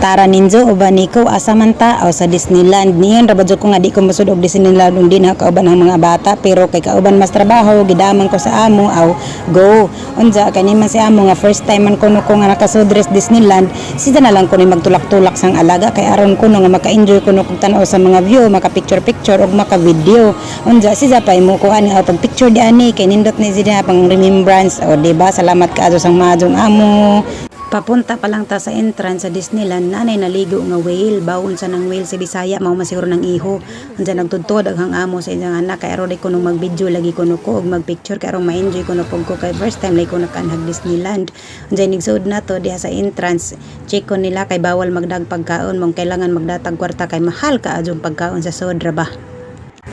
Tara ninjo uban niko asa man ta o sa Disneyland niyon rabadyo ko nga di ko musud og Disneyland din ha kauban ang mga bata pero kay kauban mas trabaho gidaman ko sa amo aw go unja kani man si amo nga first time man kuno ko nga nakasudres Disneyland sida na lang ko ni magtulak-tulak sang alaga kay aron kuno nga maka-enjoy kuno kog tan-aw sa mga view maka picture og maka video unja sida pa imo ko ani pag picture di ani kay nindot ni sida pang remembrance o diba salamat kaayo sang maadong amo. Papunta pa lang ta sa entrance sa Disneyland, nanay naligo nga whale, bawon sa ng whale si Bisaya, mao masiguro ng iho. Unsa nagtudtod ang amo sa inyong anak kay aron ko nung mag-video lagi ko nuko og mag-picture kay aron ma-enjoy ko pug ko kay first time lay ko nakanhag Disneyland. Unsa nigsuod nato diha sa entrance, check ko nila kay bawal magdag pagkaon, mong kailangan magdatag kwarta kay mahal ka adjong pagkaon sa sodra ba.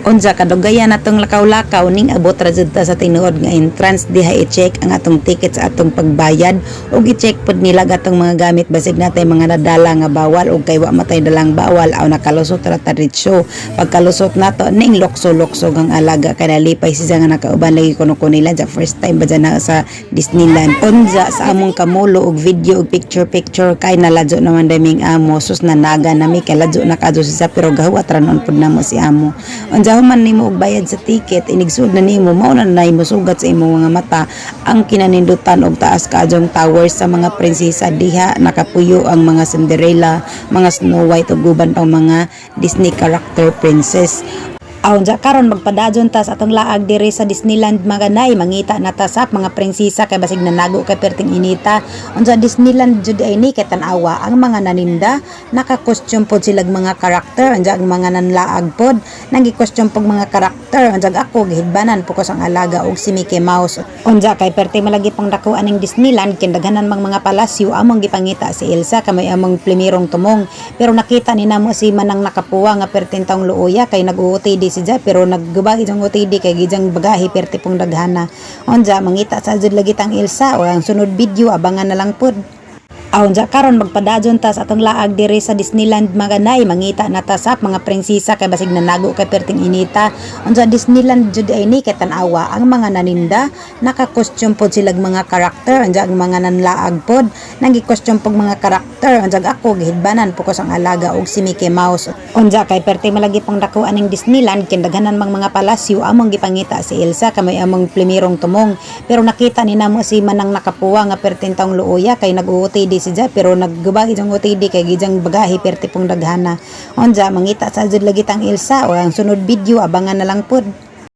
Unsa kadugayan natong lakaw-lakaw ning abot ra jud ta sa tinuod nga entrance diha i-check ang atong ticket sa atong pagbayad ug i-check pud nila gatong mga gamit basig natay mga nadala nga bawal ug kay wa matay dalang bawal aw nakalusot ra ta diretso pagkalusot nato ning lokso-lokso ang alaga kay nalipay siya nga nakauban lagi kuno nila sa first time ba na sa Disneyland. Unsa sa among kamulo og video ug picture kay naladyo naman daming amo sus nanaga nami kay ladyo na kadto siya pero gahwat ra nun pud namo si amo. Unsa human nimo og bayad sa ticket inigsud na nimo mao na nimo sugat sa imong mga mata ang kinanindutan og taas kaadtong towers sa mga prinsesa diha nakapuyo ang mga Cinderella, mga Snow White ug guban pang mga Disney character princess. Unsa karon magpadadyon ta sa atong laag diri sa Disneyland maganay mangita na ta sa mga prinsesa kay basig nanago kay perting inita. Unsa Disneyland jud ay ni kay tan-awa ang mga naninda naka-costume pod silang mga karakter unsa ang mga nanlaag pod nagi-costume pog mga karakter unsa ako gihidbanan po ko sang alaga og si Mickey Mouse. Unsa kay perting malagi pang dakuan ning Disneyland kin daghanan mga palasyo among gipangita si Elsa kamay among primerong tumong pero nakita ni namo si manang nakapuwa nga perting taong luoya kay nag-UOTD siya pero naggubagi jang OTD kay gijang bagahi perti pong daghana. Unsa mangita sa jud lagi tang Elsa o ang sunod video abangan na lang pod. Unsa karon magpadadyon ta sa atong laag diri sa Disneyland maganay mangita na ta sa mga prinsesa kay basig nanago kay perting inita. Unsa Disneyland jud ay ni kay tan-awa ang mga naninda naka-costume pod silang mga karakter unsa ang mga nanlaag pod nagi-costume pog mga karakter unsa ako gihidbanan po ko sang alaga og si Mickey Mouse. Unsa kay perting malagi pang dakuan ning Disneyland kin daghanan mga palasyo among gipangita si Elsa kamay among primerong tumong pero nakita ni namo si manang nakapuwa nga perting taong luoya kay nag-UOTD siya pero naggubagi jang OTD kay gijang bagahi perti pong daghana. Unsa mangita sa jud lagi tang Elsa o ang sunod video abangan na lang pod.